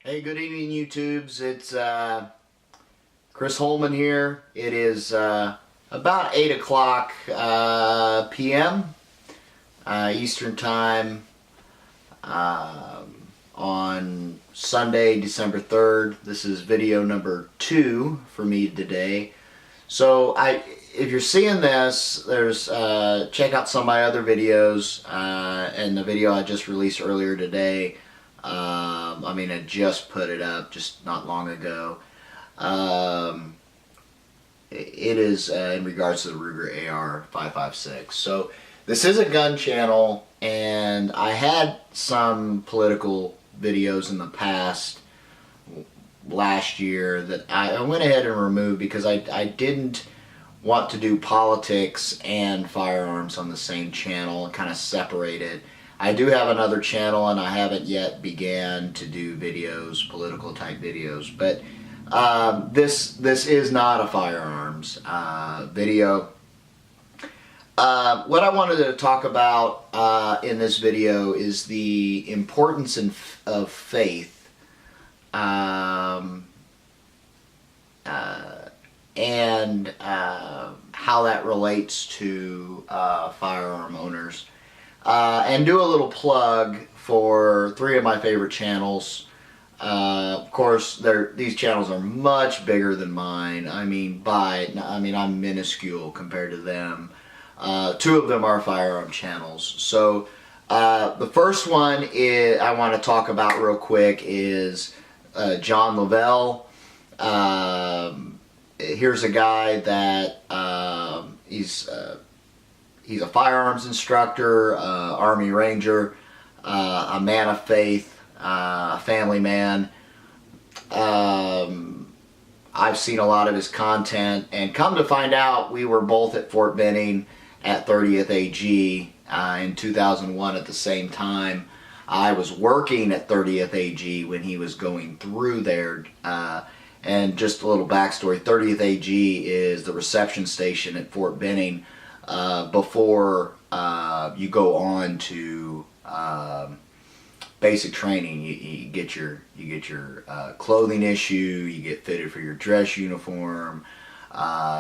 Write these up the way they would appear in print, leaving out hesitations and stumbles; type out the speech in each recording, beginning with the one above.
Hey, good evening, YouTubes. It's Chris Holman here. It is about 8 o'clock p.m. Eastern Time on Sunday, December 3rd. This is video number 2 for me today. So, if you're seeing this, there's check out some of my other videos and the video I just released earlier today. I just put it up just not long ago. It is in regards to the Ruger AR-556. So this is a gun channel, and I had some political videos in the past last year that I went ahead and removed because I didn't want to do politics and firearms on the same channel and kind of separate it. I do have another channel, and I haven't yet began to do videos, political type videos, but this is not a firearms video. What I wanted to talk about in this video is the importance of faith and how that relates to firearm owners. And do a little plug for 3 of my favorite channels. Of course, these channels are much bigger than mine. I'm minuscule compared to them. 2 of them are firearm channels. So the first one I want to talk about real quick is John Lavelle. Here's a guy that he's a firearms instructor, Army Ranger, a man of faith, a family man. I've seen a lot of his content, and come to find out, we were both at Fort Benning at 30th AG in 2001 at the same time. I was working at 30th AG when he was going through there. And just a little backstory, 30th AG is the reception station at Fort Benning before you go on to basic training. You get your clothing issue, you get fitted for your dress uniform,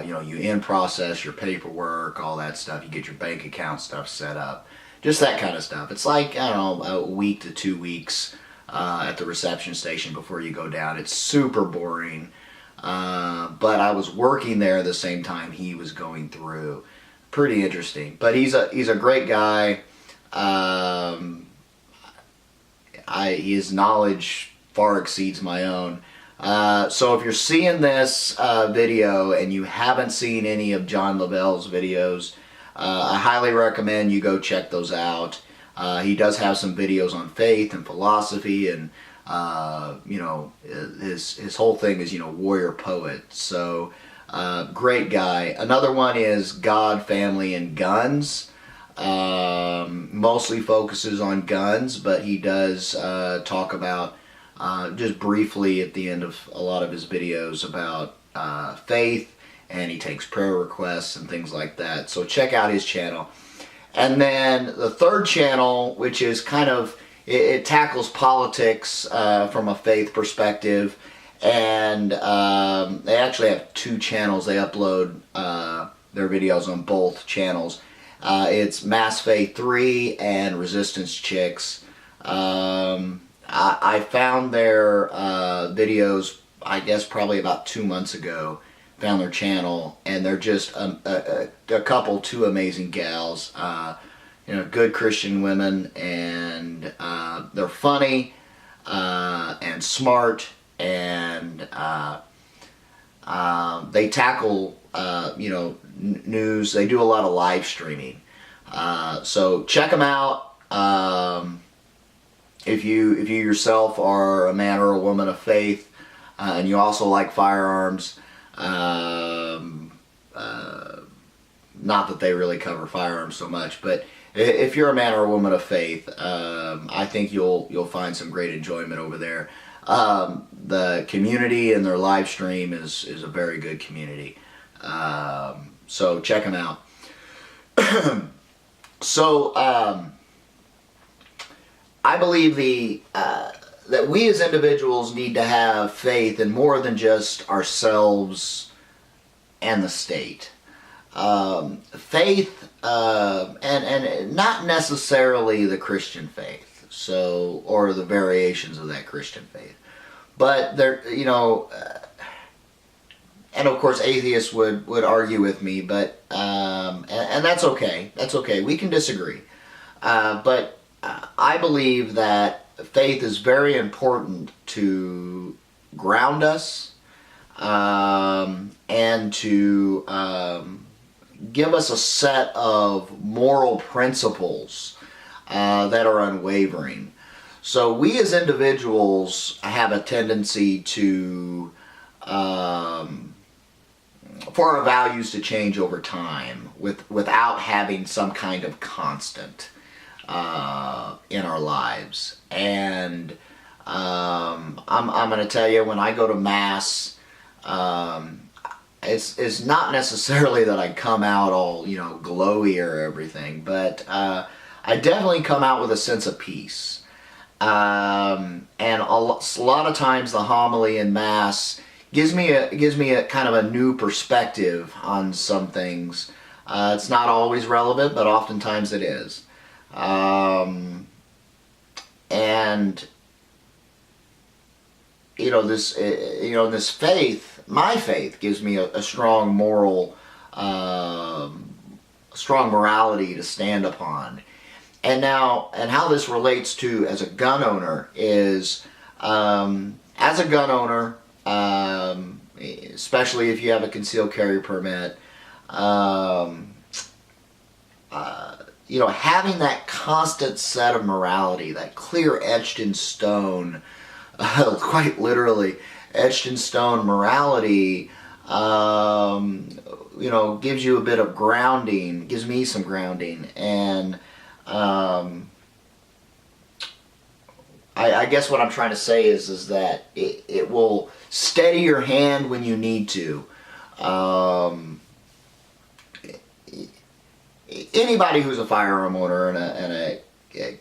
you in-process your paperwork, all that stuff. You get your bank account stuff set up, just that kind of stuff. It's like, I don't know, a week to 2 weeks at the reception station before you go down. It's super boring, but I was working there the same time he was going through. Pretty interesting, but he's a great guy. His knowledge far exceeds my own. So if you're seeing this video and you haven't seen any of John Lavelle's videos, I highly recommend you go check those out. He does have some videos on faith and philosophy, and his whole thing is warrior poet. So great guy. Another one is God, Family, and Guns. Mostly focuses on guns, but he does talk about just briefly at the end of a lot of his videos about faith, and he takes prayer requests and things like that. So check out his channel. And then the third channel, which is kind of, it tackles politics from a faith perspective. And they actually have 2 channels. They upload their videos on both channels. It's Mass Faith 3 and Resistance Chicks. I found their videos, I guess, probably about 2 months ago. Found their channel, and they're just a couple, 2 amazing gals. Good Christian women, and they're funny and smart. And they tackle news. They do a lot of live streaming, so check them out. If you yourself are a man or a woman of faith, and you also like firearms, not that they really cover firearms so much, but if you're a man or a woman of faith, I think you'll find some great enjoyment over there. The community and their live stream is a very good community. So check them out. So I believe that we as individuals need to have faith in more than just ourselves and the state. Faith, and not necessarily the Christian faith, so, or the variations of that Christian faith, but there, and of course atheists would argue with me, but and that's okay. That's okay. We can disagree, but I believe that faith is very important to ground us, and to give us a set of moral principles that are unwavering. So we as individuals have a tendency to, for our values to change over time without having some kind of constant in our lives. And I'm going to tell you, when I go to Mass, it's not necessarily that I come out all, glowy or everything, but I definitely come out with a sense of peace. And a lot of times the homily in Mass gives me a kind of a new perspective on some things. It's not always relevant, but oftentimes it is. And this faith, my faith, gives me a strong moral, strong morality to stand upon. And how this relates to as a gun owner is, as a gun owner, especially if you have a concealed carry permit, having that constant set of morality, that clear etched in stone, quite literally etched in stone morality, gives you a bit of grounding, gives me some grounding, and I guess what I'm trying to say is that it will steady your hand when you need to. Anybody who's a firearm owner and a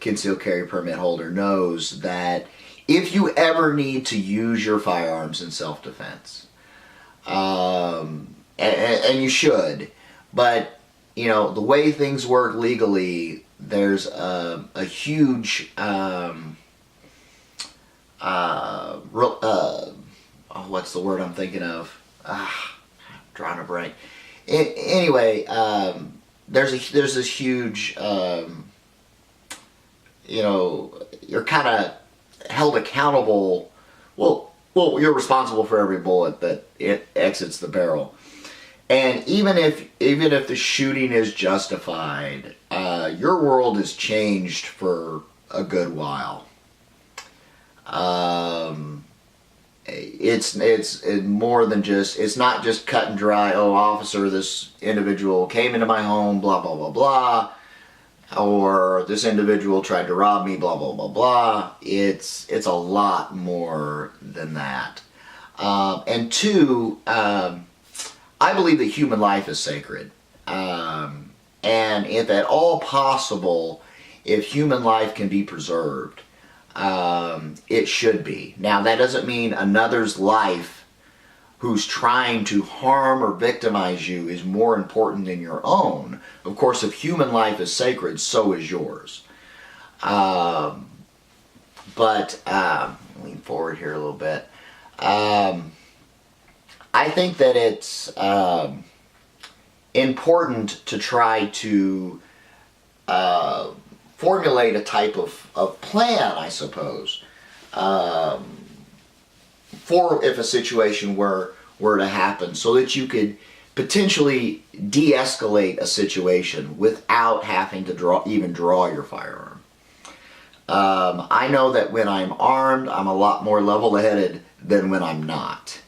concealed carry permit holder knows that if you ever need to use your firearms in self-defense, and you should, but the way things work legally, there's a huge what's the word I'm thinking of? Drawing a blank. Anyway, there's this huge, you're kind of held accountable. Well, you're responsible for every bullet that it exits the barrel. And even if the shooting is justified, your world has changed for a good while. It's more than just, it's not just cut and dry, oh, officer, this individual came into my home, blah, blah, blah, blah, or this individual tried to rob me, blah, blah, blah, blah. It's a lot more than that. And two, I believe that human life is sacred. And if at all possible, if human life can be preserved, it should be. Now, that doesn't mean another's life who's trying to harm or victimize you is more important than your own. Of course, if human life is sacred, so is yours. But lean forward here a little bit. I think that it's important to try to formulate a type of plan, I suppose, for if a situation were to happen, so that you could potentially de-escalate a situation without having to even draw your firearm. I know that when I'm armed, I'm a lot more level-headed than when I'm not,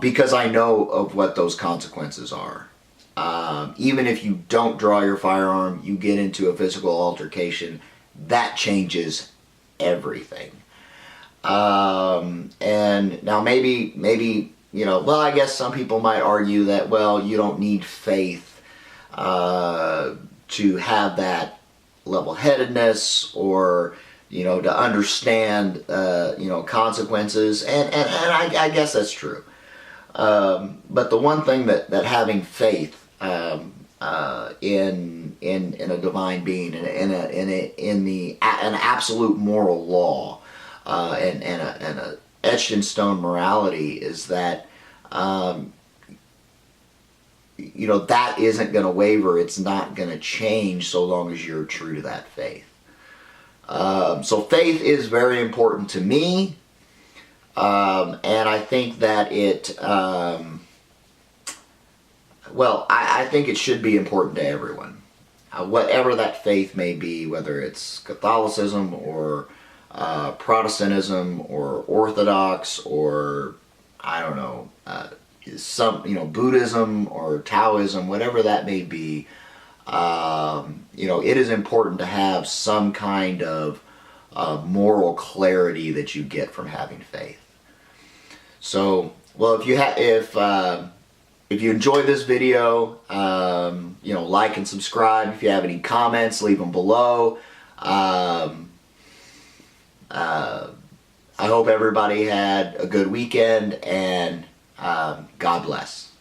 because I know of what those consequences are. Even if you don't draw your firearm, you get into a physical altercation, that changes everything. And now maybe, well, I guess some people might argue that, well, you don't need faith to have that level-headedness, or to understand, consequences, and I guess that's true. But the one thing that having faith in a divine being, in an absolute moral law, and a etched in stone morality, is that that isn't going to waver. It's not going to change so long as you're true to that faith. So faith is very important to me, and I think that I think it should be important to everyone, whatever that faith may be, whether it's Catholicism or Protestantism or Orthodox, or I don't know, some Buddhism or Taoism, whatever that may be. It is important to have some kind of moral clarity that you get from having faith. So, well, if you enjoyed this video, like and subscribe. If you have any comments, leave them below. I hope everybody had a good weekend, and God bless.